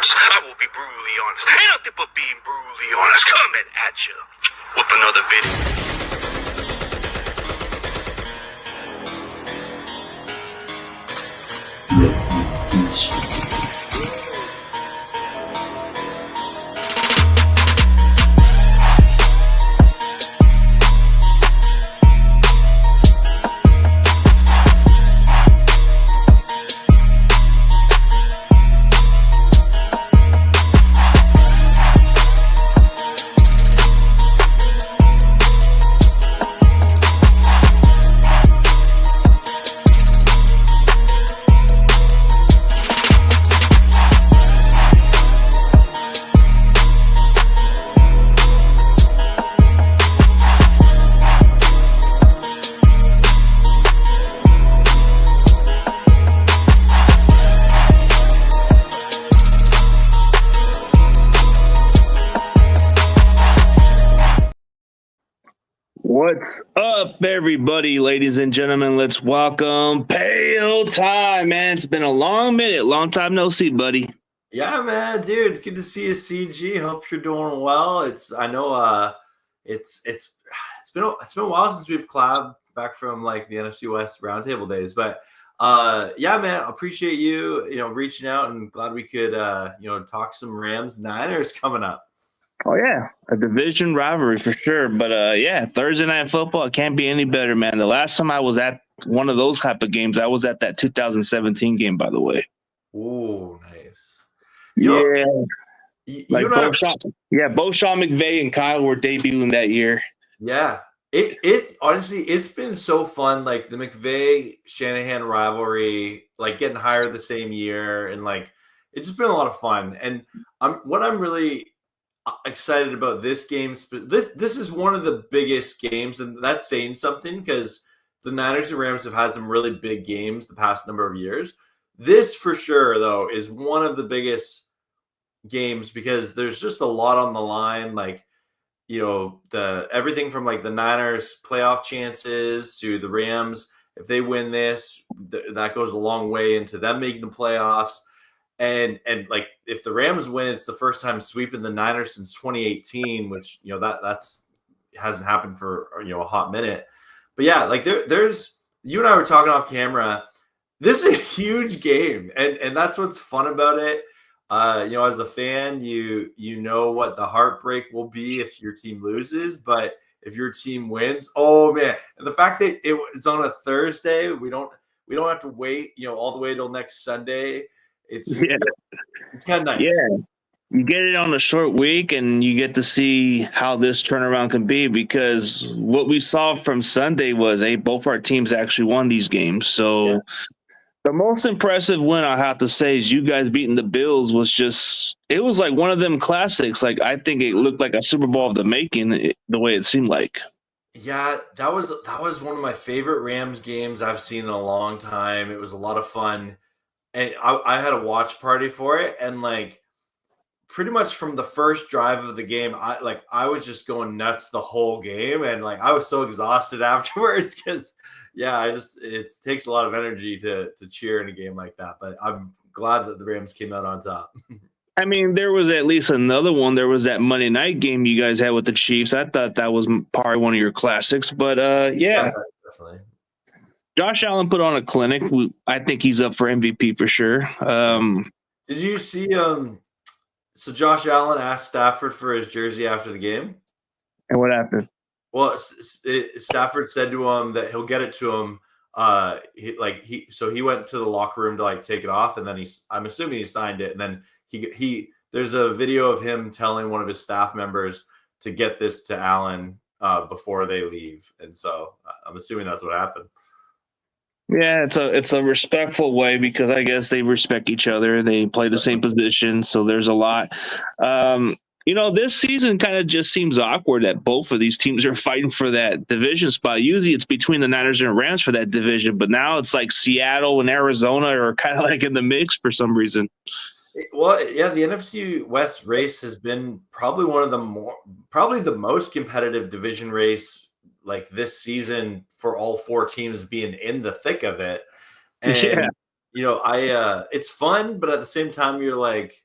sports. I will be brutally honest. Ain't nothing but being brutally honest. Coming at you with another video. What's up, everybody, ladies and gentlemen? Let's welcome Pale Time, man. It's been a long minute, long time no see, buddy. Yeah, man, dude, it's good to see you, CG. Hope you're doing well. It's been a while since we've collabed back from like the NFC West roundtable days, but yeah, man, appreciate you reaching out, and glad we could talk some Rams Niners coming up. Oh yeah, a division rivalry for sure. But yeah, Thursday night football, it can't be any better, man. The last time I was at one of those type of games, I was at that 2017 game, by the way. Ooh, nice. Both Sean McVay and Kyle were debuting that year. Yeah. It honestly, it's been so fun, like the McVay Shanahan rivalry, like getting hired the same year, and like it's just been a lot of fun. And I'm really excited about this game. This is one of the biggest games, and that's saying something because the Niners and Rams have had some really big games the past number of years. This for sure, though, is one of the biggest games because there's just a lot on the line. Like, the everything from like the Niners playoff chances to the Rams. If they win this, that goes a long way into them making the playoffs. And like if the Rams win, it's the first time sweeping the Niners since 2018, which that's hasn't happened for a hot minute. But yeah, like there's you and I were talking off camera. This is a huge game, and that's what's fun about it. As a fan, you know what the heartbreak will be if your team loses, but if your team wins, oh man! And the fact that it's on a Thursday, we don't have to wait, all the way till next Sunday. It's just, it's kind of nice. Yeah, you get it on a short week, and you get to see how this turnaround can be. Because what we saw from Sunday was, both our teams actually won these games. So the most impressive win I have to say is you guys beating the Bills it was like one of them classics. Like I think it looked like a Super Bowl of the making, the way it seemed like. Yeah, that was one of my favorite Rams games I've seen in a long time. It was a lot of fun. And I had a watch party for it, and like pretty much from the first drive of the game, I was just going nuts the whole game, and like I was so exhausted afterwards because it takes a lot of energy to cheer in a game like that. But I'm glad that the Rams came out on top. I mean, there was at least another one. There was that Monday night game you guys had with the Chiefs. I thought that was probably one of your classics. But yeah, definitely. Josh Allen put on a clinic. I think he's up for MVP for sure. Did you see? So Josh Allen asked Stafford for his jersey after the game. And what happened? Well, Stafford said to him that he'll get it to him. He went to the locker room to like take it off, and then I'm assuming he signed it, and then there's a video of him telling one of his staff members to get this to Allen before they leave, and so I'm assuming that's what happened. Yeah, it's a respectful way because I guess they respect each other. They play the same position, so there's a lot. This season kind of just seems awkward that both of these teams are fighting for that division spot. Usually it's between the Niners and Rams for that division, but now it's like Seattle and Arizona are kind of like in the mix for some reason. Well, yeah, the NFC West race has been probably the most competitive division race like this season for all four teams being in the thick of it. And it's fun, but at the same time you're like,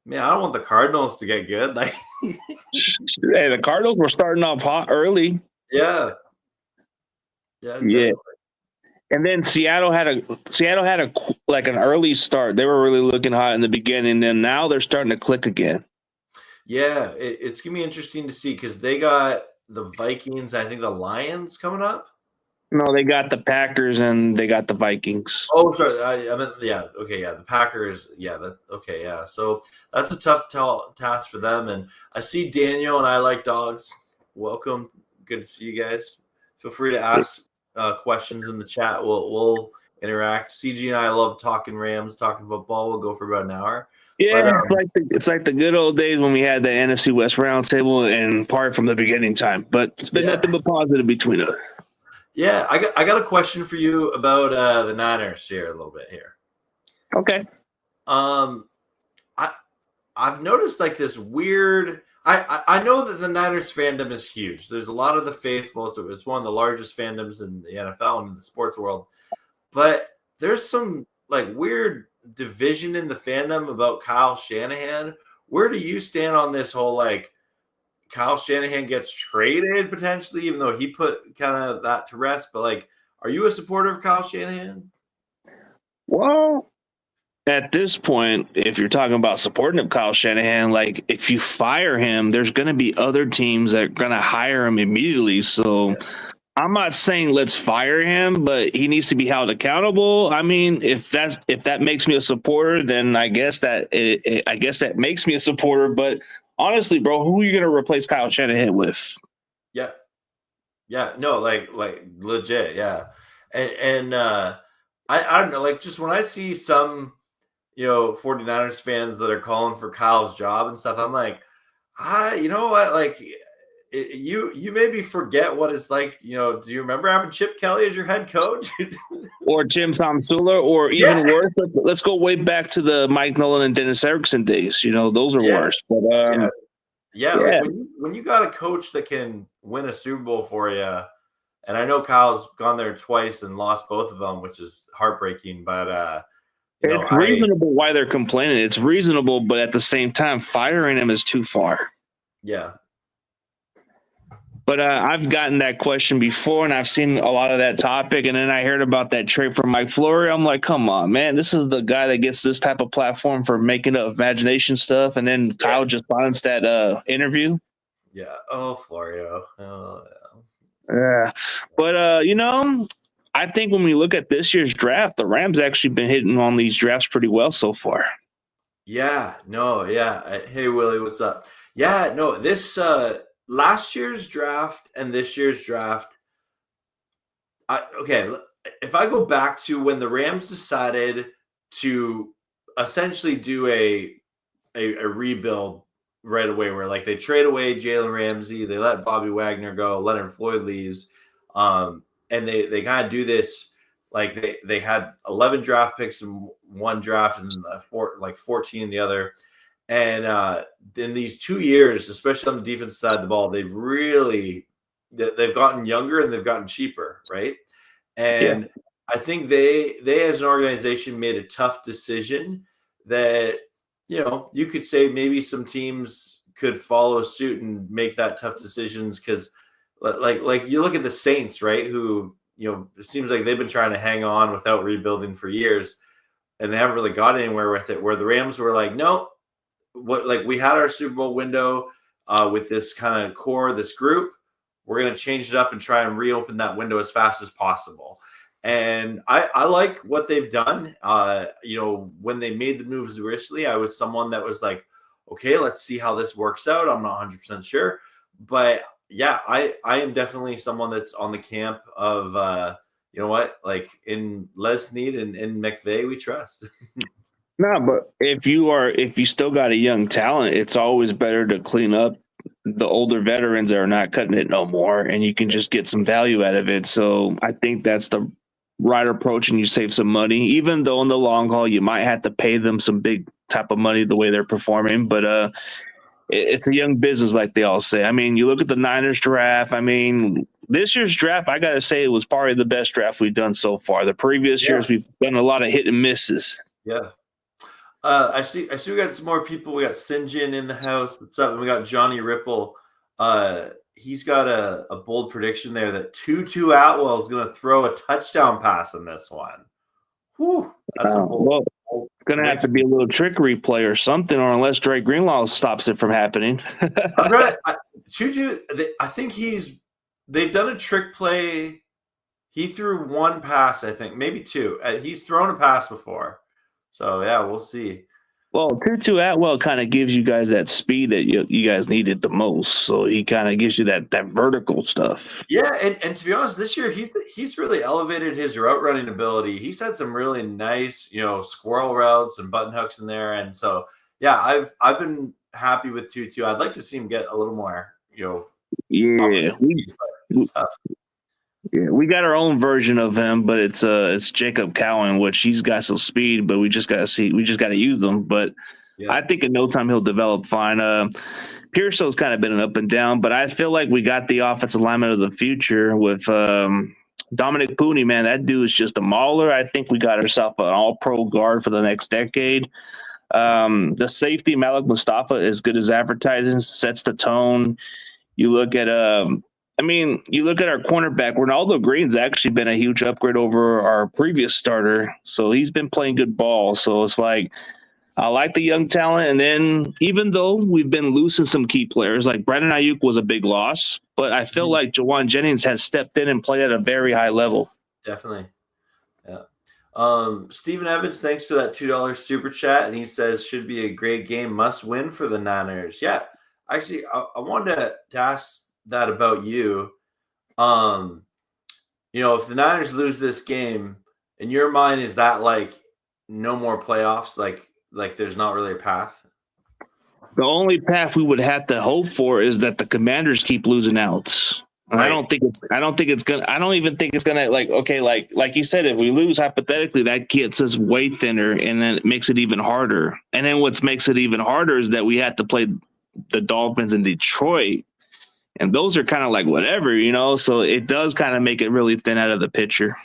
Man, I don't want the Cardinals to get good. Like, Hey, the Cardinals were starting off hot early. yeah, Yeah. definitely. And then Seattle had like an early start. They were really looking hot in the beginning, and now they're starting to click again. Yeah, it's gonna be interesting to see because they got the Vikings. I think the Lions coming up. No, they got the Packers and they got the Vikings. Oh, sorry. I meant, yeah. Okay, yeah. The Packers. Yeah. Okay. Yeah. So that's a tough task for them. And I see Daniel and I like dogs. Welcome. Good to see you guys. Feel free to ask questions in the chat. We'll interact. CG and I love talking Rams, talking football. We'll go for about an hour. Yeah, it's like the good old days when we had the NFC West roundtable and part from the beginning time. But it's been nothing but positive between us. Yeah, I got a question for you about the Niners here a little bit here. Okay. I've noticed like this weird. I know that the Niners fandom is huge. There's a lot of the faithful. It's one of the largest fandoms in the NFL and in the sports world. But there's some like weird division in the fandom about Kyle Shanahan. Where do you stand on this whole like Kyle Shanahan gets traded potentially, even though he put kind of that to rest? But like, are you a supporter of Kyle Shanahan? Well, at this point, if you're talking about supporting of Kyle Shanahan, like if you fire him, there's going to be other teams that are going to hire him immediately. So I'm not saying let's fire him, but he needs to be held accountable. I mean, if that makes me a supporter, then I guess that makes me a supporter. But honestly, bro, who are you going to replace Kyle Shanahan with? Yeah, no, like legit, yeah, and I don't know, like just when I see some 49ers fans that are calling for Kyle's job and stuff, I'm like, you know what, like you maybe forget what it's like. Do you remember having Chip Kelly as your head coach? Or Jim Tomsula, or even worse, let's go way back to the Mike Nolan and Dennis Erickson days. Those are worse. But like when you got a coach that can win a Super Bowl for you, and I know Kyle's gone there twice and lost both of them, which is heartbreaking. But it's reasonable why they're complaining. It's reasonable, but at the same time, firing him is too far. Yeah. But I've gotten that question before, and I've seen a lot of that topic. And then I heard about that trade for Mike Florio. I'm like, come on, man. This is the guy that gets this type of platform for making up imagination stuff. And then Kyle just silenced that interview. Yeah. Oh, Florio. Oh, yeah. But, I think when we look at this year's draft, the Rams actually been hitting on these drafts pretty well so far. Yeah. No. Yeah. Hey, Willie, what's up? Yeah. No, this last year's draft and this year's draft. If I go back to when the Rams decided to essentially do a rebuild right away, where like they trade away Jalen Ramsey, they let Bobby Wagner go, Leonard Floyd leaves, and they kind of do this like they had 11 draft picks in one draft and 14 in the other. And in these 2 years, especially on the defense side of the ball, they've gotten younger and they've gotten cheaper, right? And I think they as an organization made a tough decision that you could say maybe some teams could follow suit and make that tough decisions, because like you look at the Saints, right? Who it seems like they've been trying to hang on without rebuilding for years, and they haven't really got anywhere with it. Where the Rams were like, no. We had our Super Bowl window with this kind of core, this group. We're going to change it up and try and reopen that window as fast as possible. And I like what they've done. When they made the moves originally, I was someone that was like, okay, let's see how this works out. I'm not 100% sure. But yeah, I am definitely someone that's on the camp of, like in Les Snead and in McVay, we trust. No, but if you still got a young talent, it's always better to clean up the older veterans that are not cutting it no more, and you can just get some value out of it. So I think that's the right approach, and you save some money, even though in the long haul you might have to pay them some big type of money the way they're performing. But it's a young business, like they all say. I mean, you look at the Niners draft. I mean, this year's draft, I got to say, it was probably the best draft we've done so far. The previous years, we've done a lot of hit and misses. Yeah. I see we got some more people. We got Sinjin in the house. What's up? And we got Johnny Ripple. He's got a bold prediction there that Tutu Atwell is going to throw a touchdown pass in this one. Whew, that's a bold. Well, it's going to have to be a little trickery play or something, or unless Drake Greenlaw stops it from happening. Tutu, I think they've done a trick play. He threw one pass, I think, maybe two. He's thrown a pass before. So, yeah, we'll see. Well, Tutu Atwell kind of gives you guys that speed that you guys needed the most. So he kind of gives you that vertical stuff. Yeah, and to be honest, this year he's really elevated his route running ability. He's had some really nice, squirrel routes and button hooks in there. And so, yeah, I've been happy with Tutu. I'd like to see him get a little more, Yeah, we got our own version of him, but it's Jacob Cowan, which he's got some speed, but we just got to use him. But yeah. I think in no time he'll develop fine. Pearsall's kind of been an up and down, but I feel like we got the offensive lineman of the future with Dominic Pooney. Man, that dude is just a mauler. I think we got ourselves an all-pro guard for the next decade. The safety Malik Mustafa, as good as advertising, sets the tone. You look at you look at our cornerback. Ronaldo Green's actually been a huge upgrade over our previous starter, so he's been playing good ball. So it's like I like the young talent, and then even though we've been losing some key players, like Brandon Ayuk was a big loss, but I feel like Jawan Jennings has stepped in and played at a very high level. Definitely, yeah. Stephen Evans, thanks for that $2 super chat, and he says should be a great game, must win for the Niners. Yeah, actually, I wanted to ask that about you. If the Niners lose this game, in your mind, is that like no more playoffs? Like there's not really a path? The only path we would have to hope for is that the Commanders keep losing out. Right. I don't even think it's gonna like you said, if we lose hypothetically, that gets us way thinner and then it makes it even harder. And then what makes it even harder is that we have to play the Dolphins in Detroit. And those are kind of like whatever, so it does kind of make it really thin out of the picture.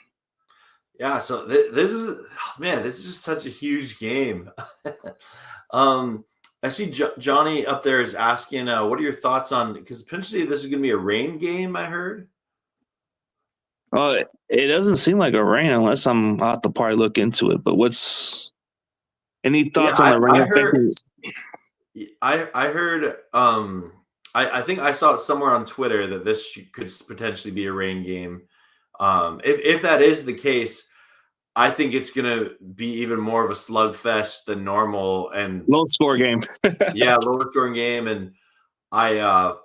Yeah. So this is just such a huge game. I see Johnny up there is asking, what are your thoughts on, because potentially this is going to be a rain game, I heard. It doesn't seem like a rain unless I'll have to probably look into it. But any thoughts on the rain? I heard, I think I saw it somewhere on Twitter that this could potentially be a rain game. If that is the case, I think it's going to be even more of a slugfest than normal and low score game. Yeah, low scoring game, and I'll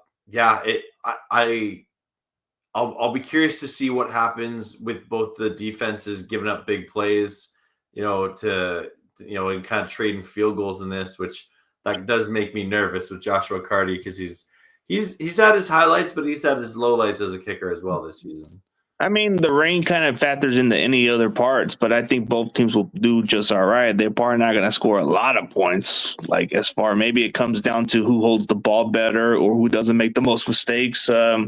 be curious to see what happens with both the defenses giving up big plays, and kind of trading field goals in this, which that does make me nervous with Joshua Carty because he's had his highlights, but he's had his lowlights as a kicker as well this season. I mean, the rain kind of factors into any other parts, but I think both teams will do just all right. They're probably not going to score a lot of points. Like maybe it comes down to who holds the ball better or who doesn't make the most mistakes. I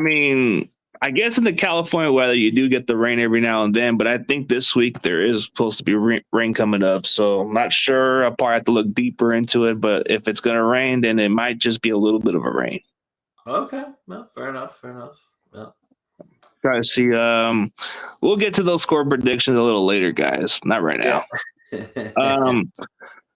mean, I guess in the California weather, you do get the rain every now and then, but I think this week there is supposed to be rain coming up. So I'm not sure. I'll probably have to look deeper into it, but if it's going to rain, then it might just be a little bit of a rain. Okay. Well, fair enough. Yeah. Try to see. We'll get to those score predictions a little later, guys. Not right now.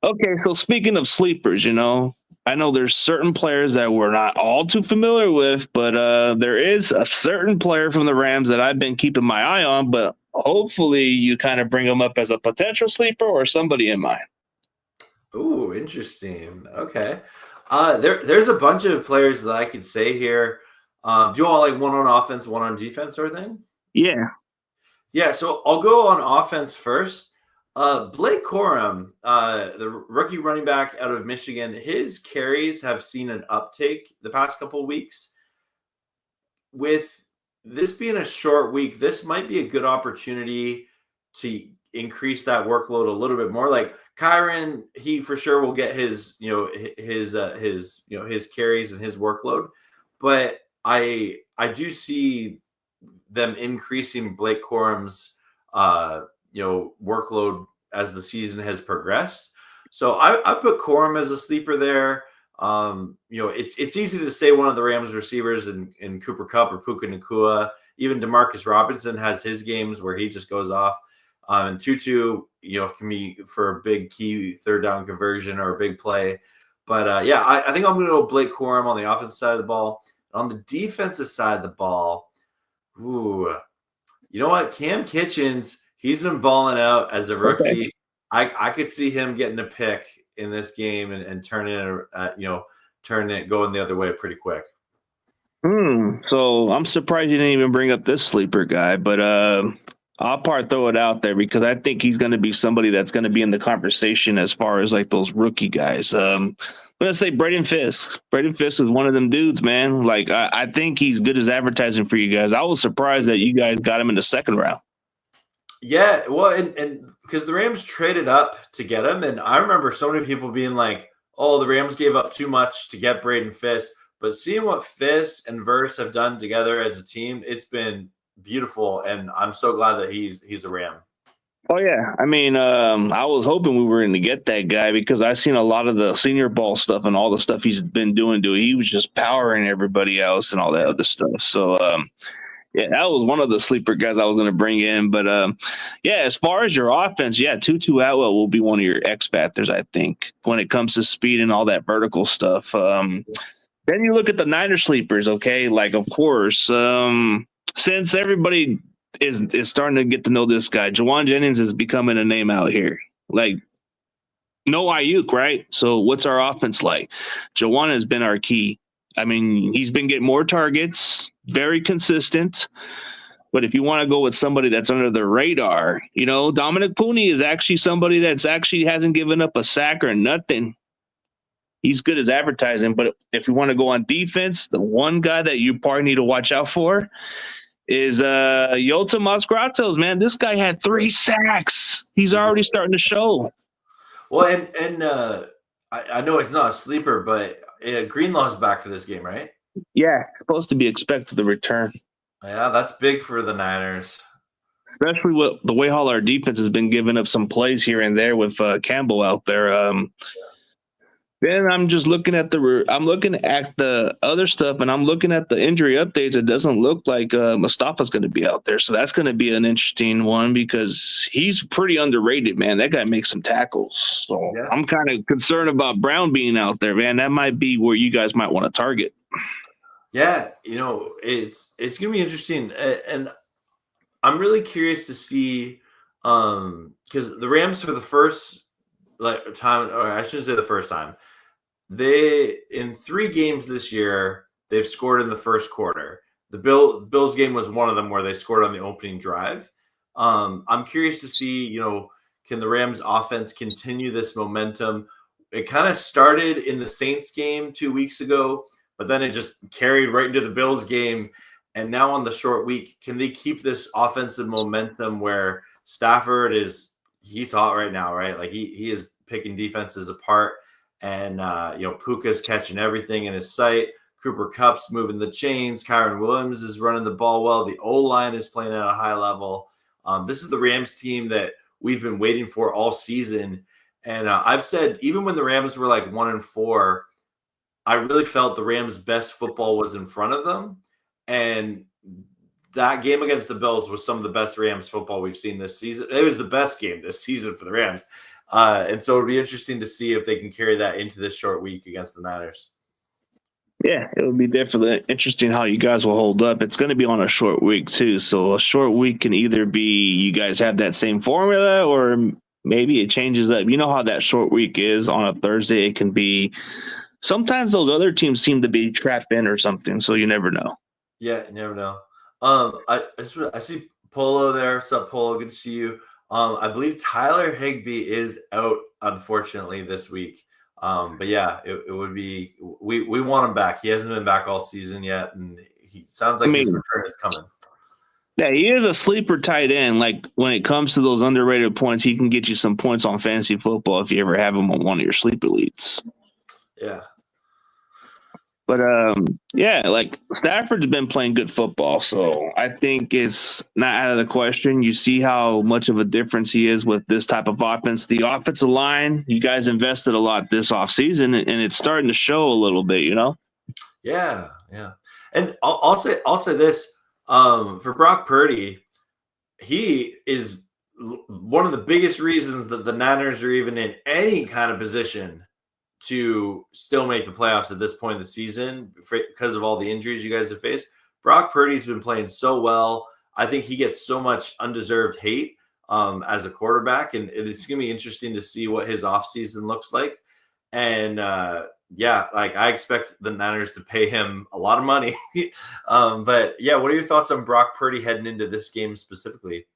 Okay, so speaking of sleepers, I know there's certain players that we're not all too familiar with, but there is a certain player from the Rams that I've been keeping my eye on, but hopefully you kind of bring him up as a potential sleeper or somebody in mind. Ooh, interesting. Okay. There's a bunch of players that I could say here. Do you want like one on offense, one on defense sort of thing? Yeah. So I'll go on offense first. Blake Corum, the rookie running back out of Michigan, his carries have seen an uptake the past couple of weeks. With this being a short week, this might be a good opportunity to increase that workload a little bit more. Like Kyron, he for sure will get his carries and his workload, but I do see them increasing Blake Corum's workload as the season has progressed. So I put Corum as a sleeper there. It's easy to say one of the Rams receivers in Cooper Kupp or Puka Nacua. Even Demarcus Robinson has his games where he just goes off. And Tutu, can be for a big key third down conversion or a big play. But I think I'm going to go Blake Corum on the offensive side of the ball. On the defensive side of the ball, you know what? Cam Kitchens, he's been balling out as a rookie. Okay. I could see him getting a pick in this game and turning it going the other way pretty quick. So I'm surprised you didn't even bring up this sleeper guy, but I'll throw it out there because I think he's going to be somebody that's going to be in the conversation as far as like those rookie guys. I'm going to say Braden Fisk. Braden Fisk is one of them dudes, man. Like I think he's good as advertising for you guys. I was surprised that you guys got him in the second round. Yeah, well, and because the Rams traded up to get him, and I remember so many people being like, "Oh, the Rams gave up too much to get Braden Fisk." But seeing what Fisk and Verse have done together as a team, it's been beautiful, and I'm so glad that he's a Ram. Oh yeah, I mean, I was hoping we were going to get that guy because I've seen a lot of the Senior Ball stuff and all the stuff he's been doing. He was just powering everybody else and all that other stuff. So. Yeah, that was one of the sleeper guys I was going to bring in. But, as far as your offense, Tutu Atwell will be one of your X factors, I think, when it comes to speed and all that vertical stuff. Then you look at the Niner sleepers, okay? Like, of course, since everybody is starting to get to know this guy, Jawan Jennings is becoming a name out here. Like, no Ayuk, right? So what's our offense like? Jawan has been our key. I mean, he's been getting more targets, very consistent. But if you want to go with somebody that's under the radar, Dominic Pooney is actually somebody that's actually hasn't given up a sack or nothing. He's good as advertising. But if you want to go on defense, the one guy that you probably need to watch out for is Yota Masgratos, man. This guy had 3 sacks. He's already starting to show. Well, and I know it's not a sleeper, but Greenlaw's back for this game, right? Yeah, supposed to be expected to return. Yeah, that's big for the Niners. Especially the way all our defense has been giving up some plays here and there with Campbell out there. Then I'm just looking at the other stuff, and I'm looking at the injury updates. It doesn't look like Mustafa's going to be out there, so that's going to be an interesting one because he's pretty underrated, man. That guy makes some tackles, so yeah. I'm kind of concerned about Brown being out there, man. That might be where you guys might want to target. Yeah, it's going to be interesting, and I'm really curious to see because the Rams for the first time, or I shouldn't say the first time. They in 3 games this year, they've scored in the first quarter. The Bills game was one of them where they scored on the opening drive. I'm curious to see, can the Rams offense continue this momentum? It kind of started in the Saints game 2 weeks ago, but then it just carried right into the Bills game. And now on the short week, can they keep this offensive momentum where Stafford he's hot right now, right? Like he is picking defenses apart. And, Puka's catching everything in his sight. Cooper Kupp's moving the chains. Kyron Williams is running the ball well. The O-line is playing at a high level. This is the Rams team that we've been waiting for all season. And I've said, even when the Rams were like 1-4, I really felt the Rams' best football was in front of them. And that game against the Bills was some of the best Rams football we've seen this season. It was the best game this season for the Rams. And so it'll be interesting to see if they can carry that into this short week against the Niners. Yeah, it will be definitely interesting how you guys will hold up. It's going to be on a short week too. So a short week can either be you guys have that same formula or maybe it changes up. You know how that short week is on a Thursday. It can be sometimes those other teams seem to be trapped in or something. So you never know. Yeah, you never know. I see Polo there. What's up, Polo? Good to see you. I believe Tyler Higbee is out, unfortunately, this week. But yeah, it would be we want him back. He hasn't been back all season yet, and he sounds like his return is coming. Yeah, he is a sleeper tight end. Like when it comes to those underrated points, he can get you some points on fantasy football if you ever have him on one of your sleeper leads. Yeah. But yeah, like Stafford's been playing good football, so I think it's not out of the question. You see how much of a difference he is with this type of offense. The offensive line, you guys invested a lot this offseason, and it's starting to show a little bit, you know? Yeah, yeah. And I'll say this for Brock Purdy, he is one of the biggest reasons that the Niners are even in any kind of position to still make the playoffs at this point in the season because of all the injuries you guys have faced. Brock Purdy's been playing so well. I think he gets so much undeserved hate as a quarterback, and it's going to be interesting to see what his offseason looks like. And yeah, like I expect the Niners to pay him a lot of money. But yeah, what are your thoughts on Brock Purdy heading into this game specifically?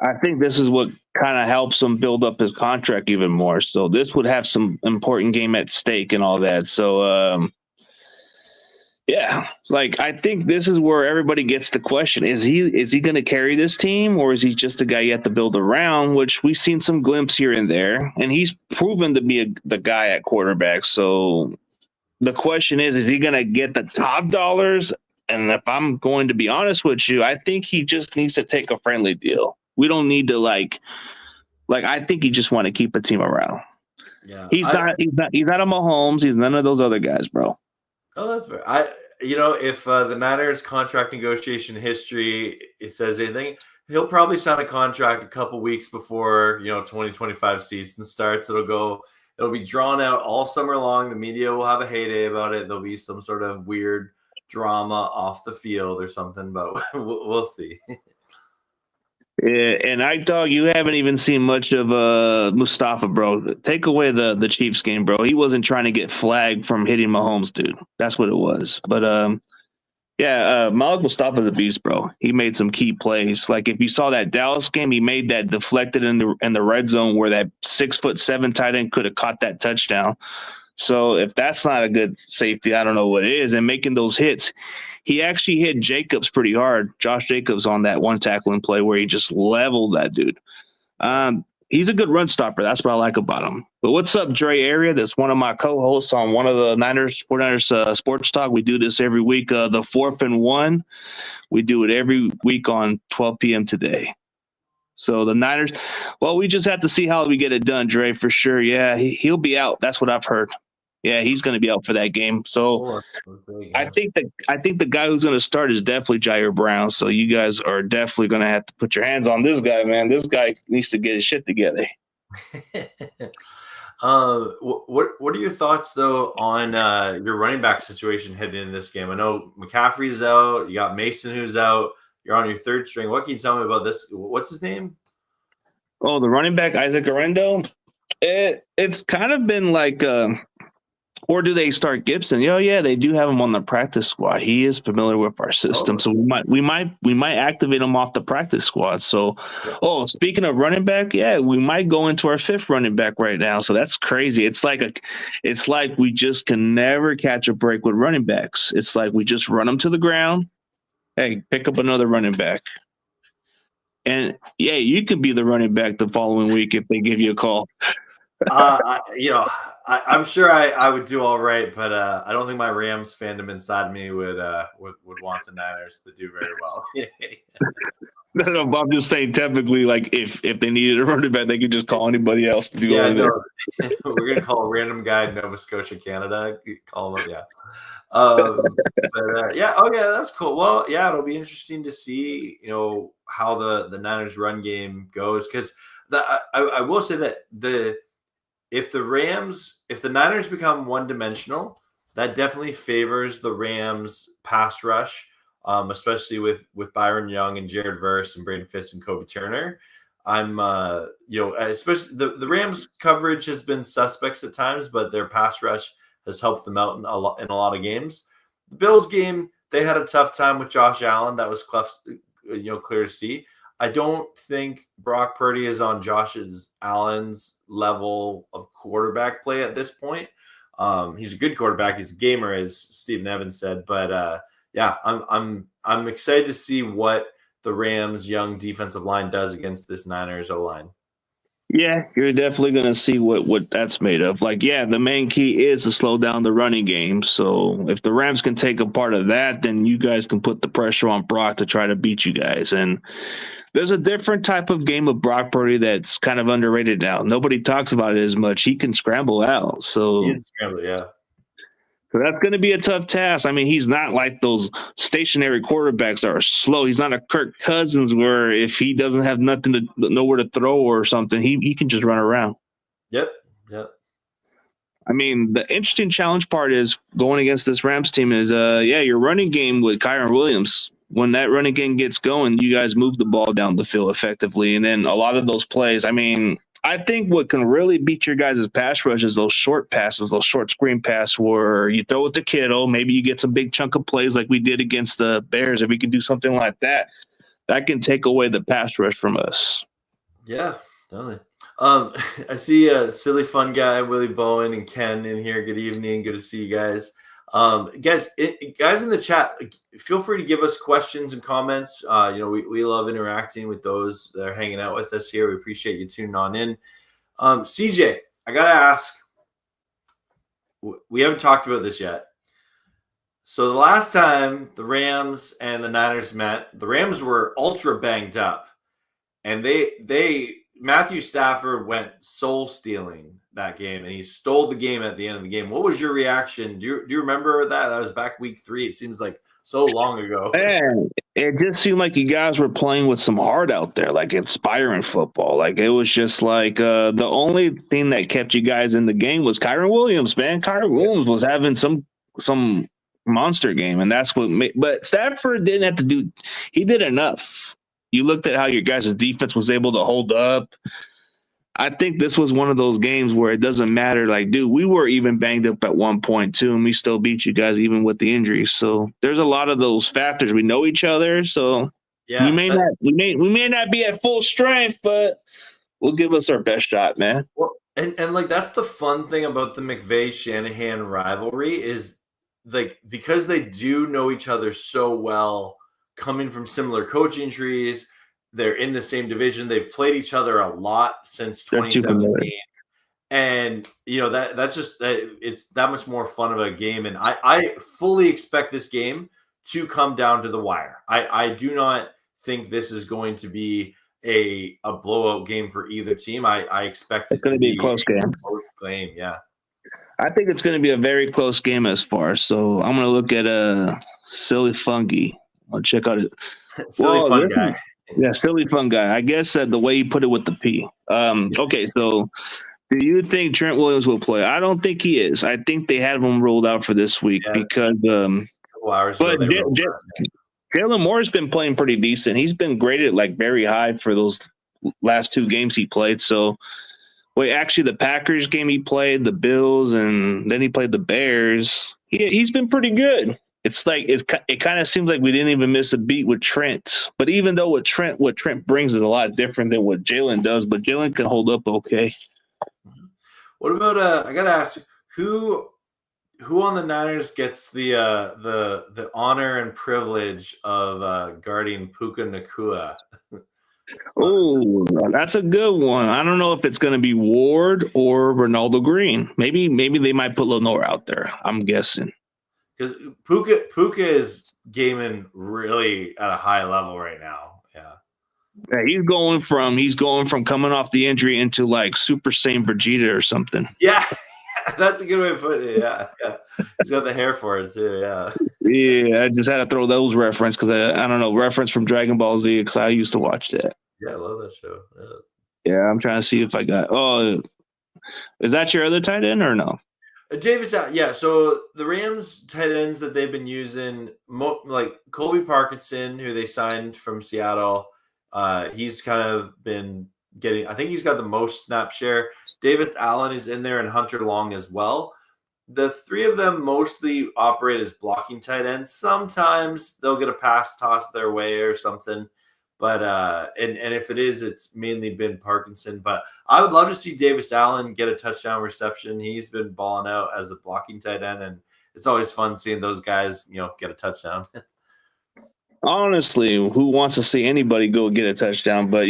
I think this is what kind of helps him build up his contract even more. So this would have some important game at stake and all that. So yeah, like I think this is where everybody gets the question: is he going to carry this team, or is he just a guy you have to build around? Which we've seen some glimpse here and there, and he's proven to be the guy at quarterback. So the question is he going to get the top dollars? And if I'm going to be honest with you, I think he just needs to take a friendly deal. We don't need to like I think you just want to keep a team around. Yeah, he's not a Mahomes. He's none of those other guys, bro. Oh, that's fair. If the Niners contract negotiation history it says anything, he'll probably sign a contract a couple weeks before 2025 season starts. It'll be drawn out all summer long. The media will have a heyday about it. There'll be some sort of weird drama off the field or something, but we'll see. Yeah, and Dog, you haven't even seen much of Mustafa, bro. Take away the Chiefs game, bro. He wasn't trying to get flagged from hitting Mahomes, dude. That's what it was. But Malik Mustafa's a beast, bro. He made some key plays. Like if you saw that Dallas game, he made that deflected in the red zone where that 6'7" tight end could have caught that touchdown. So if that's not a good safety, I don't know what it is. And making those hits. He actually hit Jacobs pretty hard, Josh Jacobs, on that one tackling play where he just leveled that dude. He's a good run stopper. That's what I like about him. But what's up, Dre Area? That's one of my co-hosts on one of the 49ers Sports Talk. We do this every week, the 4th and 1. We do it every week on 12 p.m. today. So the Niners, well, we just have to see how we get it done, Dre, for sure. Yeah, he'll be out. That's what I've heard. Yeah, he's going to be out for that game. So I think the guy who's going to start is definitely Jair Brown. So you guys are definitely going to have to put your hands on this guy, man. This guy needs to get his shit together. What are your thoughts though on your running back situation heading into this game? I know McCaffrey's out. You got Mason who's out. You're on your third string. What can you tell me about this? What's his name? Oh, the running back Isaac Arendo. It's kind of been like. Or do they start Gibson? Oh yeah, they do have him on the practice squad. He is familiar with our system, so we might activate him off the practice squad. So, speaking of running back, yeah, we might go into our 5th running back right now. So that's crazy. It's like we just can never catch a break with running backs. It's like we just run them to the ground. Hey, pick up another running back. And yeah, you can be the running back the following week if they give you a call. I'm sure I would do all right, but I don't think my Rams fandom inside me would want the Niners to do very well. No, but I'm just saying, typically, like if they needed a running back, they could just call anybody else to do it. Yeah, we're gonna call a random guy in Nova Scotia, Canada. Call him up, yeah. Yeah, okay, that's cool. Well, yeah, it'll be interesting to see, how the Niners run game goes because I will say that if the Niners become one-dimensional, that definitely favors the Rams pass rush, especially with Byron Young and Jared Verse and Braden Fisk and Kobe Turner. I'm, especially the Rams coverage has been suspects at times, but their pass rush has helped them out in a lot of games. The Bills game, they had a tough time with Josh Allen. That was clear to see. I don't think Brock Purdy is on Allen's level of quarterback play at this point. He's a good quarterback. He's a gamer, as Stephen Evans said. But yeah, I'm excited to see what the Rams' young defensive line does against this Niners O-line. Yeah, you're definitely going to see what that's made of. Like, yeah, the main key is to slow down the running game. So if the Rams can take a part of that, then you guys can put the pressure on Brock to try to beat you guys. And there's a different type of game of Brock Purdy that's kind of underrated now. Nobody talks about it as much. He can scramble out. So Yeah. So that's going to be a tough task. I mean, he's not like those stationary quarterbacks that are slow. He's not a Kirk Cousins where if he doesn't have nothing to nowhere to throw or something, he can just run around. Yep. I mean, the interesting challenge part is going against this Rams team is, your running game with Kyron Williams. When that running game gets going, you guys move the ball down the field effectively. And then a lot of those plays, I mean, I think what can really beat your guys' pass rush is those short passes, those short screen passes where you throw it to Kittle. Maybe you get some big chunk of plays like we did against the Bears. If we can do something like that, that can take away the pass rush from us. Yeah, definitely. I see a silly fun guy, Willie Bowen and Ken in here. Good evening. Good to see you guys. Guys in the chat, feel free to give us questions and comments. We love interacting with those that are hanging out with us here. We appreciate you tuning on in. CJ, I gotta ask, we haven't talked about this yet. So the last time the Rams and the Niners met, the Rams were ultra banged up, and Matthew Stafford went soul stealing that game, and he stole the game at the end of the game. What was your reaction? Do you remember that? That was back week 3. It seems like so long ago. Man, it just seemed like you guys were playing with some heart out there, like inspiring football. Like it was just like the only thing that kept you guys in the game was Kyron Williams, man. Kyron Williams was having some monster game, and that's what made. But Stafford didn't have to do. He did enough. You looked at how your guys' defense was able to hold up. I think this was one of those games where it doesn't matter. Like, dude, we were even banged up at one point too, and we still beat you guys even with the injuries. So there's a lot of those factors. We know each other, so we may not be at full strength, but we'll give us our best shot, man. Well, and like that's the fun thing about the McVay Shanahan rivalry is like because they do know each other so well, coming from similar coaching trees. They're in the same division. They've played each other a lot since 2017. And, that's just that it's that much more fun of a game. And I fully expect this game to come down to the wire. I do not think this is going to be a blowout game for either team. I expect it's going to be a close game. Yeah. I think it's going to be a very close game as far. So I'm going to look at Silly Fungi. I'll check out it. Fun guy. Yeah, silly fun guy. I guess that the way you put it with the P. Okay, so do you think Trent Williams will play? I don't think he is. I think they have him ruled out for this week because Jalen Moore's been playing pretty decent. He's been graded like very high for those last 2 games he played. So, actually the Packers game he played, the Bills, and then he played the Bears. He's been pretty good. It's like it kind of seems like we didn't even miss a beat with Trent. But even though what Trent brings is a lot different than what Jalen does, but Jalen can hold up okay. What about I gotta ask who on the Niners gets the honor and privilege of guarding Puka Nacua? Oh, that's a good one. I don't know if it's going to be Ward or Ronaldo Green. Maybe they might put Lenore out there. I'm guessing. Because Puka is gaming really at a high level right now. Yeah, he's going from coming off the injury into like Super Saiyan Vegeta or something. Yeah, that's a good way to put it. Yeah. He's got the hair for it too. Yeah. Yeah, I just had to throw those reference because I don't know reference from Dragon Ball Z because I used to watch that. Yeah, I love that show. Yeah, I'm trying to see if I got. Oh, is that your other tight end or no? Davis, yeah. So the Rams tight ends that they've been using, like Colby Parkinson, who they signed from Seattle, he's kind of been getting. I think he's got the most snap share. Davis Allen is in there, and Hunter Long as well. The 3 of them mostly operate as blocking tight ends. Sometimes they'll get a pass tossed their way or something. But and if it is, it's mainly been Parkinson. But I would love to see Davis Allen get a touchdown reception. He's been balling out as a blocking tight end, and it's always fun seeing those guys, get a touchdown. Honestly, who wants to see anybody go get a touchdown? But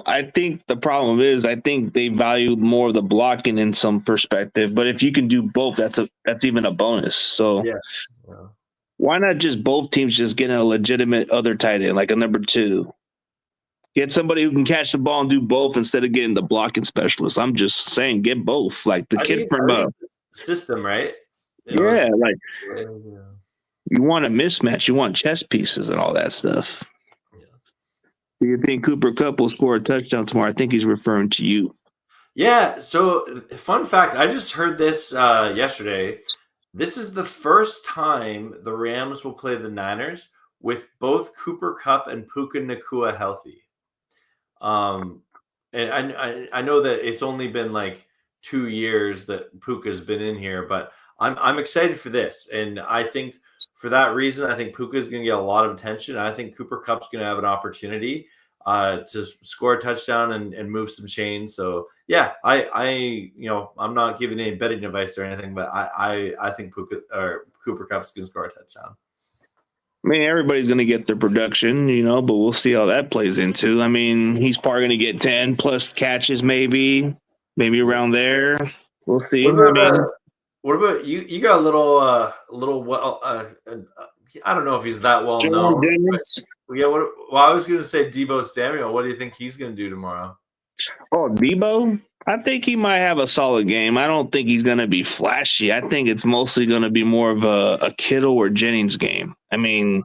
I think the problem is I think they value more of the blocking in some perspective. But if you can do both, that's even a bonus. So Yeah. Yeah. why not just both teams just get a legitimate other tight end, like a number two? Get somebody who can catch the ball and do both instead of getting the blocking specialist. I'm just saying, get both. Like the kid from system, right? yeah, like Yeah. you want a mismatch, you want chess pieces and all that stuff. Yeah. Do you think Cooper Kupp will score a touchdown tomorrow? I think he's referring to you. Yeah. So, fun fact, I just heard this yesterday. This is the first time the Rams will play the Niners with both Cooper Kupp and Puka Nacua healthy. And I know that it's only been like 2 years that Puka's been in here, but I'm excited for this, and I think for that reason, I think Puka is going to get a lot of attention. I think Cooper Kupp's going to have an opportunity to score a touchdown and move some chains. So yeah, I'm not giving any betting advice or anything, but I think Cooper Kupp's going to score a touchdown. I mean, everybody's going to get their production, but we'll see how that plays into. I mean, he's probably going to get 10 plus catches, maybe around there. We'll see. What about you? You got a little I don't know if he's that well known. Yeah. I was going to say Deebo Samuel. What do you think he's going to do tomorrow? Oh, Deebo? I think he might have a solid game. I don't think he's going to be flashy. I think it's mostly going to be more of a Kittle or Jennings game. I mean,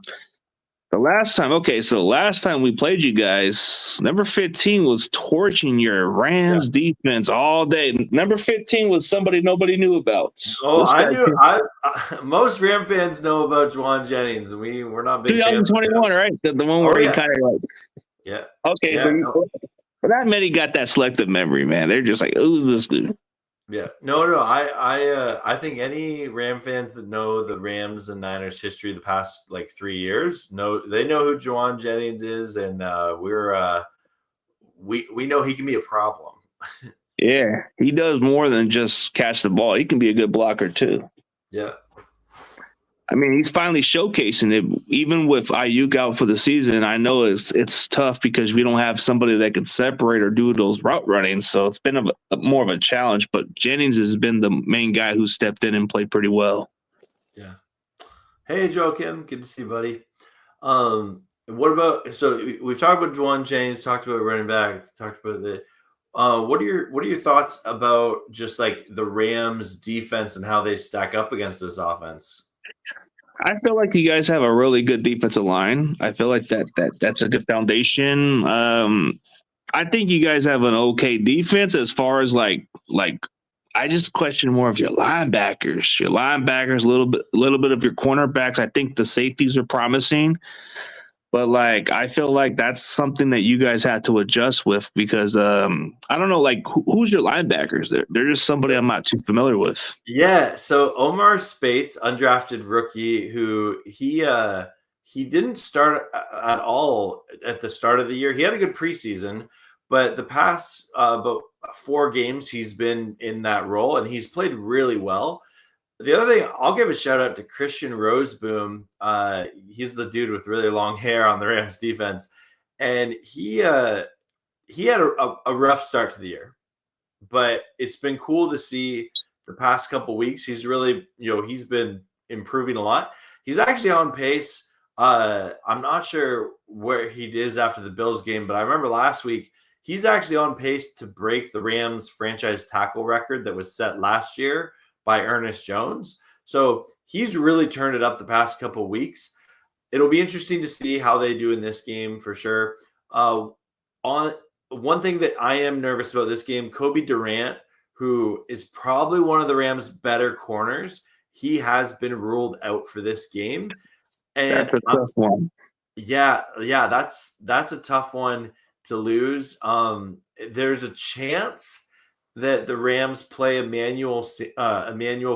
the last time we played you guys, number 15 was torching your Rams defense all day. Number 15 was somebody nobody knew about. Oh, most Ram fans know about Jauan Jennings. We're not big 2021, right? The one where he kind of like. Yeah. Okay, yeah, but that many got that selective memory, man. They're just like, who's this dude? Yeah. No. I think any Ram fans that know the Rams and Niners history the past like 3 years know who Jauan Jennings is, and we know he can be a problem. Yeah, he does more than just catch the ball. He can be a good blocker too. Yeah. I mean, he's finally showcasing it. Even with Ayuk out for the season, I know it's tough because we don't have somebody that can separate or do those route running. So it's been more of a challenge. But Jennings has been the main guy who stepped in and played pretty well. Yeah. Hey, Joakim, good to see you, buddy. What about? So we've talked about Jauan Jennings, talked about running back, talked about the. What are your thoughts about just like the Rams defense and how they stack up against this offense? I feel like you guys have a really good defensive line. I feel like that's a good foundation. I think you guys have an okay defense as far as like I just question more of your linebackers. Your linebackers, a little bit of your cornerbacks. I think the safeties are promising. But like, I feel like that's something that you guys had to adjust with because I don't know, like who's your linebackers? They're just somebody I'm not too familiar with. Yeah, so Omar Spates, undrafted rookie, who he didn't start at all at the start of the year. He had a good preseason, but the past about 4 games he's been in that role and he's played really well. The other thing, I'll give a shout out to Christian Roseboom. He's the dude with really long hair on the Rams defense, and he had a rough start to the year, but it's been cool to see the past couple weeks. He's really, he's been improving a lot. He's actually on pace. I'm not sure where he is after the Bills game, but I remember last week he's actually on pace to break the Rams franchise tackle record that was set last year by Ernest Jones. So he's really turned it up the past couple of weeks. It'll be interesting to see how they do in this game for sure. On one thing that I am nervous about this game, Kobe Durant, who is probably one of the Rams' better corners, he has been ruled out for this game. And that's a tough one. Yeah, that's a tough one to lose. There's a chance that the Rams play Emmanuel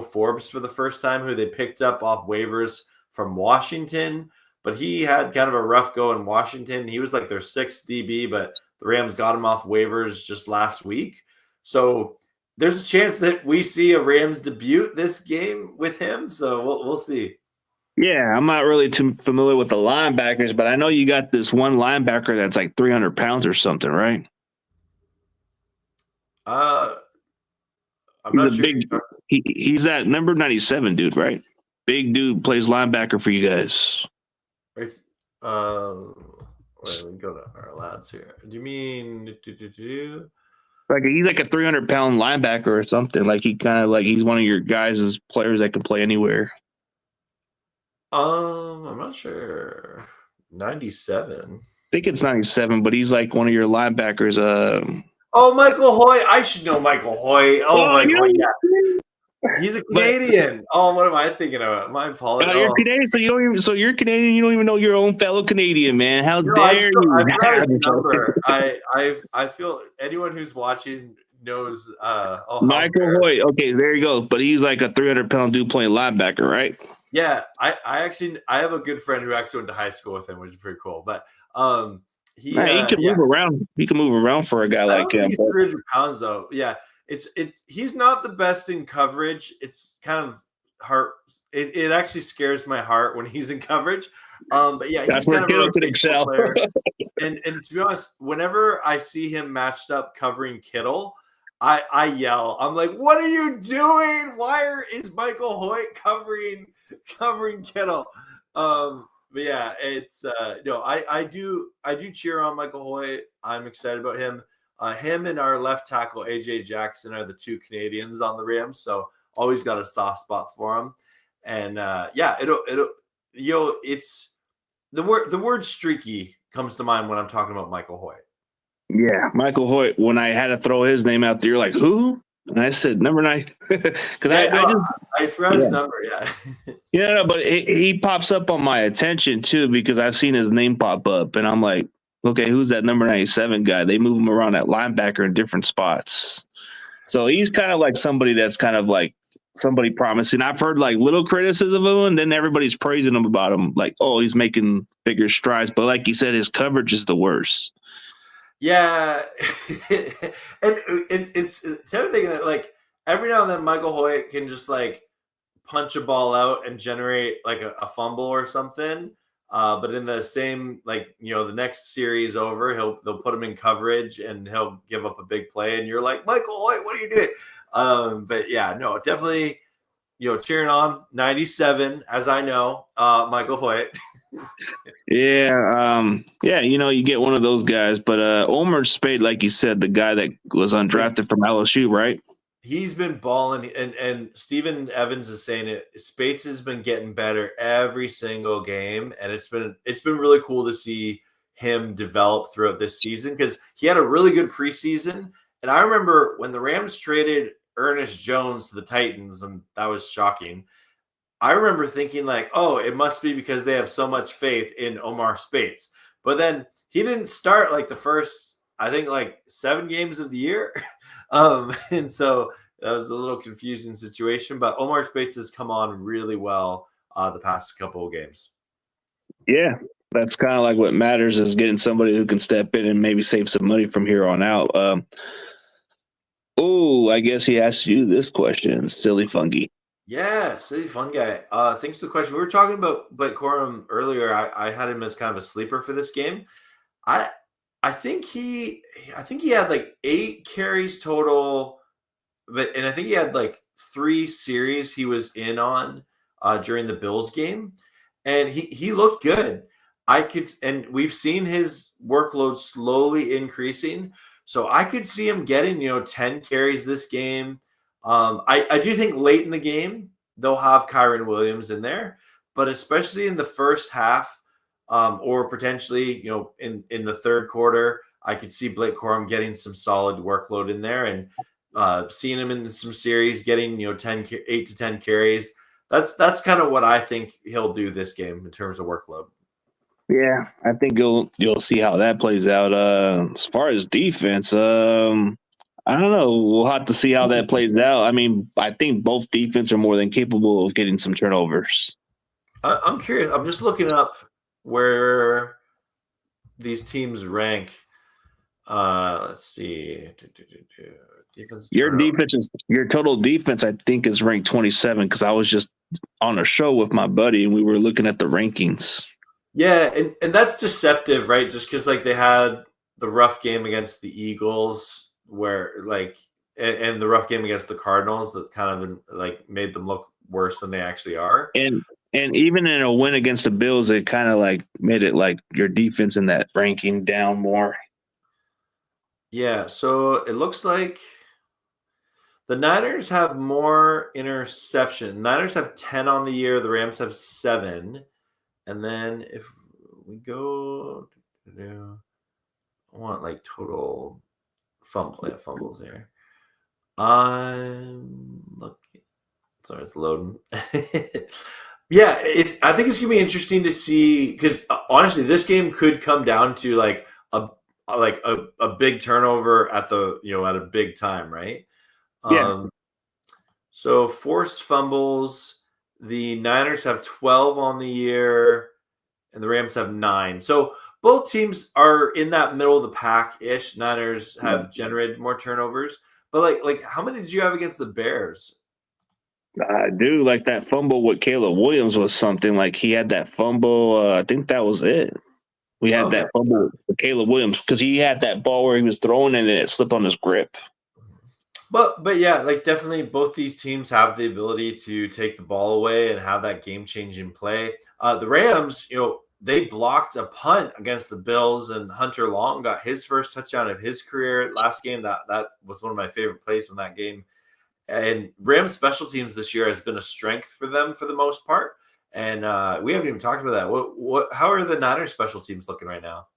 Forbes for the first time, who they picked up off waivers from Washington. But he had kind of a rough go in Washington. He was like their 6th DB, but the Rams got him off waivers just last week. So there's a chance that we see a Rams debut this game with him. So we'll see. Yeah, I'm not really too familiar with the linebackers, but I know you got this one linebacker that's like 300 pounds or something, right? Uh, I'm He's a not sure. big. He's that number 97 dude, right? Big dude plays linebacker for you guys. Right. Wait, let me go to our lads here. Do you mean? Like he's like a 300-pound linebacker or something. Like he kind of like he's one of your guys' players that can play anywhere. I'm not sure. 97. I think it's 97, but he's like one of your linebackers. Oh, Michael Hoy. I should know Michael Hoy. Oh, Michael. you Yeah. He's a Canadian. Oh, what am I thinking about? My apologies. You're Canadian, so you don't even. So you're Canadian. You don't even know your own fellow Canadian, man. How No, dare you? I've got his number. I feel anyone who's watching knows. Michael Hoyt. Okay, there you go. But he's like a 300-pound dude playing linebacker, right? Yeah, I actually have a good friend who actually went to high school with him, which is pretty cool. But he can move around. He can move around for a guy like him. He's 300 pounds though. Yeah, he's not the best in coverage. It's kind of heart. It actually scares my heart when he's in coverage. But yeah, that's he's kind of a rotational player. and to be honest, whenever I see him matched up covering Kittle, I yell. I'm like, "What are you doing? Why is Michael Hoyt covering Kittle?" But yeah, it's I do cheer on Michael Hoyt. I'm excited about him. Him and our left tackle AJ Jackson are the two Canadians on the Rams, so always got a soft spot for him. And it's the word streaky comes to mind when I'm talking about Michael Hoyt. Yeah, Michael Hoyt. When I had to throw his name out there, you're like, who? And I said number 9 because I forgot his number. Yeah, no, but he pops up on my attention too because I've seen his name pop up, and I'm like, okay, who's that number 97 guy? They move him around at linebacker in different spots, so he's kind of like somebody that's kind of like somebody promising. I've heard like little criticism of him, and then everybody's praising him about him, like, oh, he's making bigger strides. But like you said, his coverage is the worst. Yeah, and it's the other thing that like every now and then Michael Hoyt can just like punch a ball out and generate like a fumble or something. But in the same the next series over, they'll put him in coverage and he'll give up a big play, and you're like, Michael Hoyt, what are you doing? But yeah, no, definitely, cheering on 97 as I know, Michael Hoyt. Yeah, you get one of those guys, but Omar Speight, like you said, the guy that was undrafted from LSU, right? He's been balling, and Steven Evans is saying it. Spates has been getting better every single game, and it's been really cool to see him develop throughout this season because he had a really good preseason. And I remember when the Rams traded Ernest Jones to the Titans, and that was shocking. I remember thinking like, oh, it must be because they have so much faith in Omar Speights. But then he didn't start like the first, I think, like 7 games of the year. And so that was a little confusing situation. But Omar Speights has come on really well the past couple of games. Yeah, that's kind of like what matters is getting somebody who can step in and maybe save some money from here on out. I guess he asked you this question, Silly Fungi. Yeah, silly fun guy. Thanks for the question. We were talking about Blake Corum earlier. I had him as kind of a sleeper for this game. I think he had like 8 carries total, and I think he had like 3 series he was in on during the Bills game, and he looked good. And we've seen his workload slowly increasing, so I could see him getting 10 carries this game. I do think late in the game they'll have Kyren Williams in there, but especially in the first half, or potentially in the third quarter, I could see Blake Corum getting some solid workload in there and seeing him in some series getting 8 to 10 carries. That's kind of what I think he'll do this game in terms of workload. Yeah, I think you'll see how that plays out. As far as defense, I don't know. We'll have to see how that plays out. I mean, I think both defense are more than capable of getting some turnovers. I'm curious. I'm just looking up where these teams rank. Let's see. Defense. Your total defense, I think, is ranked 27 because I was just on a show with my buddy, and we were looking at the rankings. Yeah, and that's deceptive, right? Just because like they had the rough game against the Eagles, where like and the rough game against the Cardinals that kind of like made them look worse than they actually are. And even in a win against the Bills, it kind of like made it like your defense in that ranking down more. Yeah, so it looks like the Niners have more interception. Niners have 10 on the year. The Rams have 7. And then if we go, I want like total fumbles here. I'm looking. Sorry, it's loading. Yeah, I think it's gonna be interesting to see because honestly, this game could come down to like a big turnover at the at a big time, right? Yeah. So forced fumbles. The Niners have 12 on the year, and the Rams have 9. So both teams are in that middle of the pack ish. Niners have generated more turnovers, but like how many did you have against the Bears? I do like that fumble with Caleb Williams was something like he had that fumble. I think that was it. We had that fumble with Caleb Williams because he had that ball where he was throwing and it slipped on his grip. But yeah, like definitely both these teams have the ability to take the ball away and have that game-changing play. The Rams, they blocked a punt against the Bills, and Hunter Long got his first touchdown of his career last game. That was one of my favorite plays from that game. And Rams special teams this year has been a strength for them for the most part. And we haven't even talked about that. How are the Niners special teams looking right now?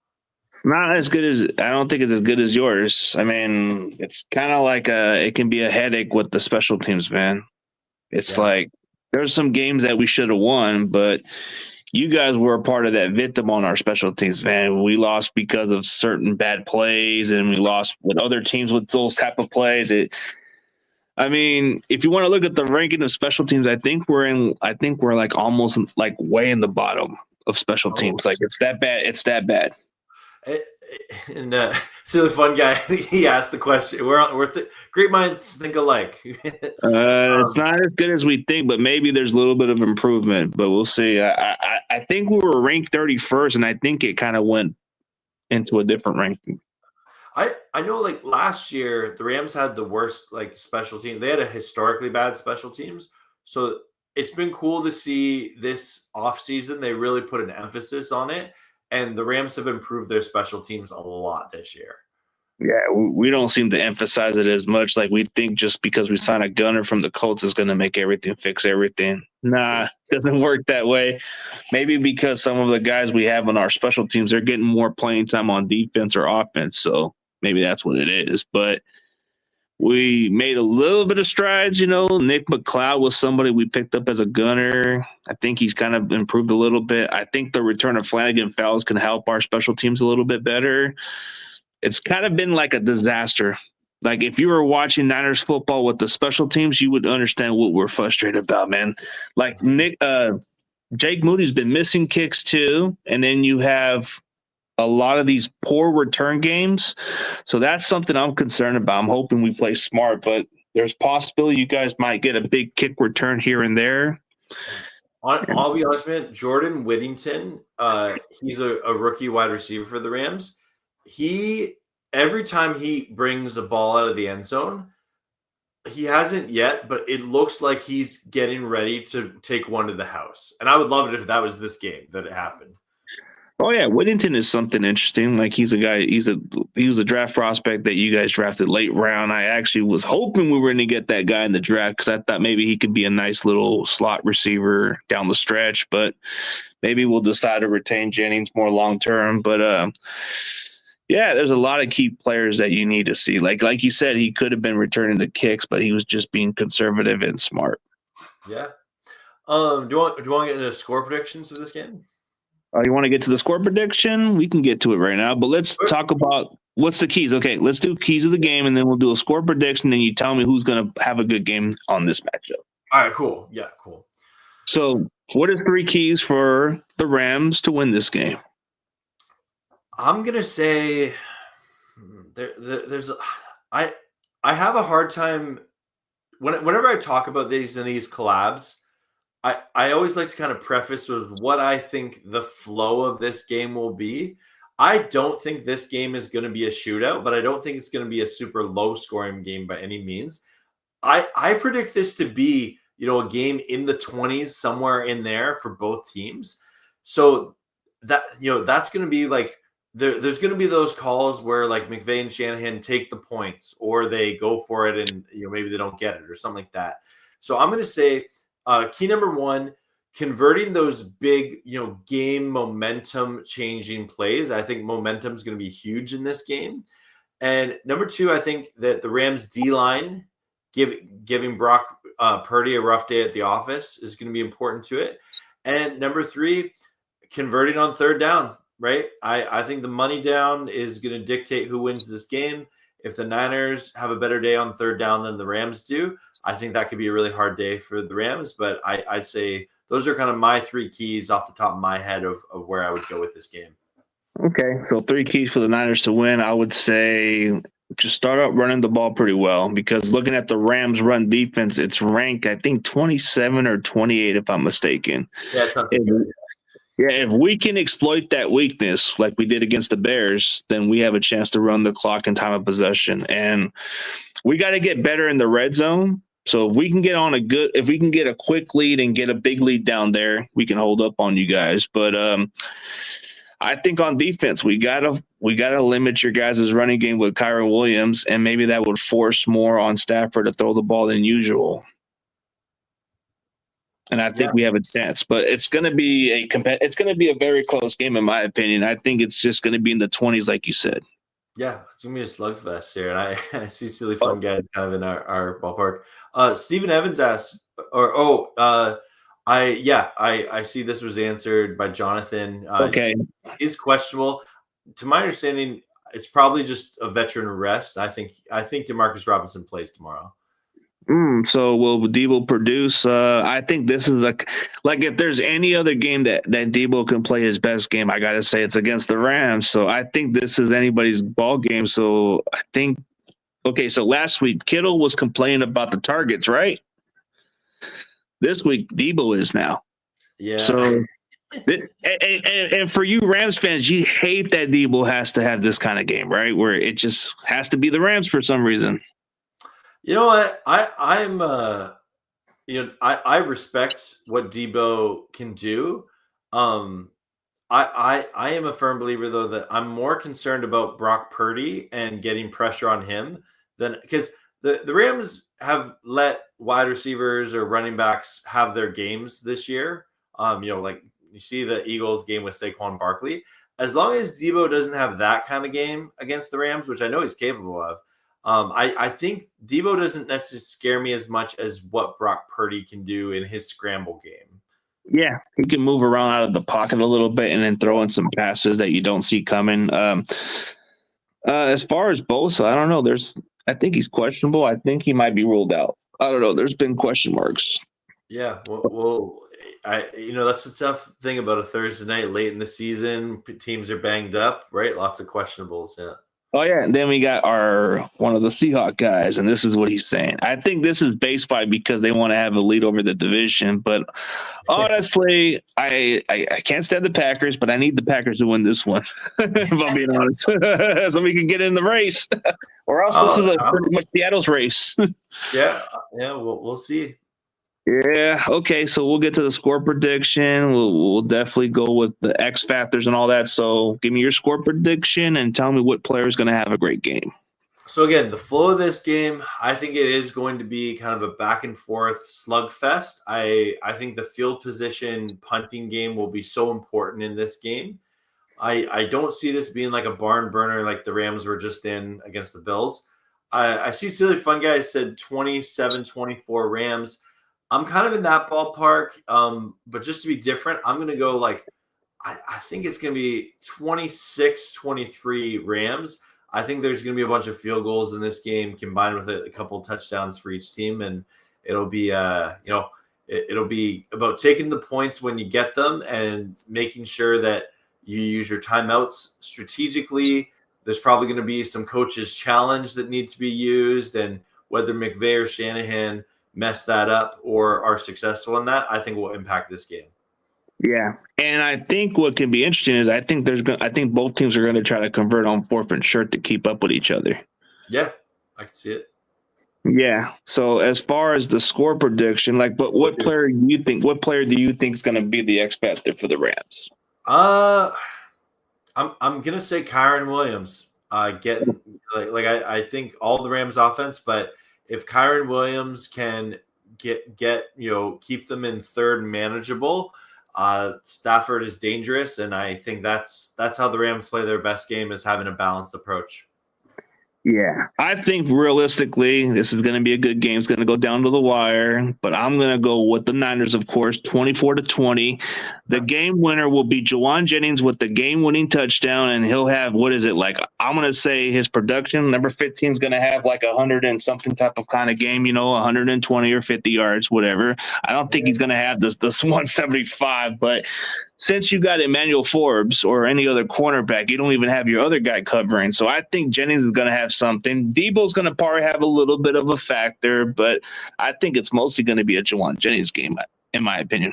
Not as good as I don't think it's as good as yours. I mean, it's kind of like it can be a headache with the special teams, man. It's like there's some games that we should have won, but you guys were a part of that victim on our special teams, man. We lost because of certain bad plays, and we lost with other teams with those type of plays. I mean, if you want to look at the ranking of special teams, I think we're like almost like way in the bottom of special teams. Like it's that bad. It's that bad. And so the fun guy, he asked the question. Great minds think alike. It's not as good as we think, but maybe there's a little bit of improvement. But we'll see. I think we were ranked 31st, and I think it kind of went into a different ranking. I know, like last year, the Rams had the worst like special team. They had a historically bad special teams, so it's been cool to see this offseason. They really put an emphasis on it. And the Rams have improved their special teams a lot this year. Yeah, we don't seem to emphasize it as much. Like we think just because we sign a gunner from the Colts is going to make everything, fix everything. Nah, doesn't work that way. Maybe because some of the guys we have on our special teams, they're getting more playing time on defense or offense. So maybe that's what it is. But we made a little bit of strides, Nick McLeod was somebody we picked up as a gunner. I think he's kind of improved a little bit. I think the return of Flanagan Fowles can help our special teams a little bit better. It's kind of been like a disaster. Like if you were watching Niners football with the special teams, you would understand what we're frustrated about, man. Like Jake Moody's been missing kicks too. And then you have a lot of these poor return games. So that's something I'm concerned about. I'm hoping we play smart, but there's possibility you guys might get a big kick return here and there. I'll be honest, man. Jordan Whittington, he's a rookie wide receiver for the Rams. Every time he brings a ball out of the end zone, he hasn't yet, but it looks like he's getting ready to take one to the house. And I would love it if that was this game that it happened. Oh yeah, Whittington is something interesting. Like he's a guy. He was a draft prospect that you guys drafted late round. I actually was hoping we were going to get that guy in the draft because I thought maybe he could be a nice little slot receiver down the stretch. But maybe we'll decide to retain Jennings more long term. But yeah, there's a lot of key players that you need to see. Like you said, he could have been returning the kicks, but he was just being conservative and smart. Yeah. Do you want to get into score predictions of this game? You want to get to the score prediction? We can get to it right now, but let's talk about what's the keys. Okay, let's do keys of the game, and then we'll do a score prediction, and you tell me who's going to have a good game on this matchup. All right, cool. Yeah, cool. So what are 3 keys for the Rams to win this game? I'm going to say I have a hard time whenever I talk about these collabs, I always like to kind of preface with what I think the flow of this game will be. I don't think this game is going to be a shootout, but I don't think it's going to be a super low scoring game by any means. I predict this to be, a game in the 20s, somewhere in there for both teams. So that, that's going to be like, there's going to be those calls where like McVay and Shanahan take the points, or they go for it and maybe they don't get it or something like that. So I'm going to say key number one, converting those big, game momentum changing plays. I think momentum is going to be huge in this game. And number two, I think that the Rams D-line giving Brock Purdy a rough day at the office is going to be important to it. And number three, converting on third down, right? I think the money down is going to dictate who wins this game. If the Niners have a better day on third down than the Rams do, I think that could be a really hard day for the Rams. But I'd say those are kind of my three keys off the top of my head of where I would go with this game. Okay, so 3 keys for the Niners to win. I would say just start out running the ball pretty well, because looking at the Rams' run defense, it's ranked, I think, 27 or 28, if I'm mistaken. Yeah, it's not good. Yeah, if we can exploit that weakness like we did against the Bears, then we have a chance to run the clock in time of possession. And we got to get better in the red zone. So if we can get a quick lead and get a big lead down there, we can hold up on you guys. But I think on defense, we gotta limit your guys' running game with Kyren Williams, and maybe that would force more on Stafford to throw the ball than usual. And I think we have a chance, but it's going to be a very close game, in my opinion. I think it's just going to be in the 20s, like you said. Yeah, it's going to be a slugfest here. And I see silly fun guys kind of in our ballpark. Stephen Evans asked, I see this was answered by Jonathan. Okay. He's questionable. To my understanding, it's probably just a veteran rest. I think Demarcus Robinson plays tomorrow. So will Debo produce? I think this is like if there's any other game that Debo can play his best game, I gotta say it's against the Rams. So I think this is anybody's ball game. So I think, okay, so last week Kittle was complaining about the targets, right? This week Debo is now. Yeah. So and for you Rams fans, you hate that Debo has to have this kind of game, right? Where it just has to be the Rams for some reason. You know what? I respect what Debo can do. I am a firm believer though that I'm more concerned about Brock Purdy and getting pressure on him than, because the Rams have let wide receivers or running backs have their games this year. Like you see the Eagles game with Saquon Barkley. As long as Debo doesn't have that kind of game against the Rams, which I know he's capable of, I think Debo doesn't necessarily scare me as much as what Brock Purdy can do in his scramble game. Yeah, he can move around out of the pocket a little bit and then throw in some passes that you don't see coming. As far as Bosa, I don't know. I think he's questionable. I think he might be ruled out. I don't know. There's been question marks. Yeah, well, that's the tough thing about a Thursday night late in the season. Teams are banged up, right? Lots of questionables. Yeah. Oh, yeah. And then we got one of the Seahawks guys, and this is what he's saying. I think this is based by because they want to have a lead over the division. But honestly, I can't stand the Packers, but I need the Packers to win this one, if I'm being honest, so we can get in the race. Or else this is pretty much Seattle's race. Yeah, we'll see. Yeah. Okay. So we'll get to the score prediction. We'll definitely go with the X factors and all that. So give me your score prediction and tell me what player is going to have a great game. So again, the flow of this game, I think it is going to be kind of a back and forth slugfest. I think the field position punting game will be so important in this game. I don't see this being like a barn burner like the Rams were just in against the Bills. I see silly fun guy said 27-24 Rams. I'm kind of in that ballpark, but just to be different, I'm going to go like I think it's going to be 26-23 Rams. I think there's going to be a bunch of field goals in this game combined with a couple of touchdowns for each team, and it'll be it'll be about taking the points when you get them and making sure that you use your timeouts strategically. There's probably going to be some coaches' challenge that need to be used, and whether McVay or Shanahan mess that up or are successful in that, I think will impact this game. Yeah, and I think what can be interesting is I think both teams are going to try to convert on fourth and short to keep up with each other. Yeah, I can see it. Yeah. So as far as the score prediction, but what player do you think is going to be the X factor for the Rams? I'm gonna say Kyren Williams. Getting I think all the Rams offense, but if Kyren Williams can get keep them in third and manageable, Stafford is dangerous, and I think that's how the Rams play their best game, is having a balanced approach. Yeah, I think realistically, this is going to be a good game. It's going to go down to the wire, but I'm going to go with the Niners, of course, 24-20. The game winner will be Jauan Jennings with the game-winning touchdown, and he'll have, I'm going to say his production, number 15 is going to have 100 and something type of kind of game, 120 or 50 yards, whatever. I don't think he's going to have this 175, but since you got Emmanuel Forbes or any other cornerback, you don't even have your other guy covering. So I think Jennings is going to have something. Debo's going to probably have a little bit of a factor, but I think it's mostly going to be a Jauan Jennings game, in my opinion.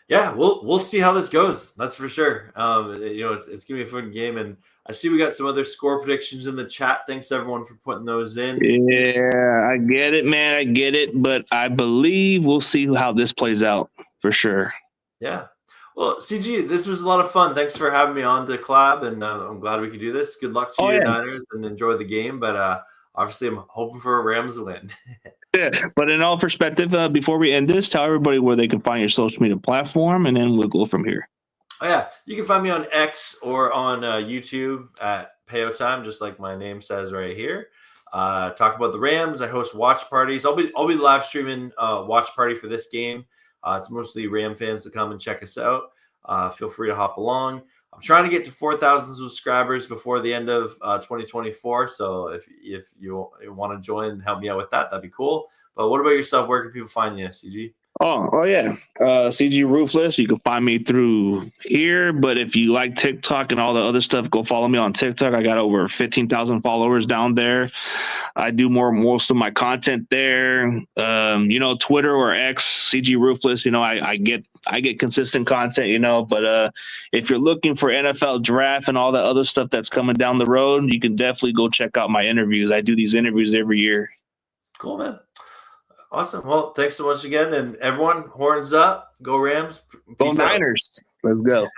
Yeah, we'll see how this goes. That's for sure. It's going to be a fun game, and I see we got some other score predictions in the chat. Thanks everyone for putting those in. Yeah, I get it, man. I get it, but I believe we'll see how this plays out for sure. Yeah. Well, CG, this was a lot of fun. Thanks for having me on to collab, and I'm glad we could do this. Good luck to you, Niners, and enjoy the game. But obviously, I'm hoping for a Rams win. Yeah, but in all perspective, before we end this, tell everybody where they can find your social media platform, and then we'll go from here. Oh, yeah. You can find me on X or on YouTube at Payo Time, just like my name says right here. Talk about the Rams. I host watch parties. I'll be live streaming watch party for this game. It's mostly Ram fans to come and check us out. Feel free to hop along. I'm trying to get to 4,000 subscribers before the end of 2024. So if you want to join and help me out with that, that'd be cool. But what about yourself? Where can people find you, CG? Oh yeah. CG Ruthless. You can find me through here. But if you like TikTok and all the other stuff, go follow me on TikTok. I got over 15,000 followers down there. I do most of my content there. Twitter or X, CG Ruthless. I get consistent content. But if you're looking for NFL draft and all that other stuff that's coming down the road, you can definitely go check out my interviews. I do these interviews every year. Cool, man. Awesome. Well, thanks so much again. And everyone, horns up. Go Rams. Go Niners. Let's go.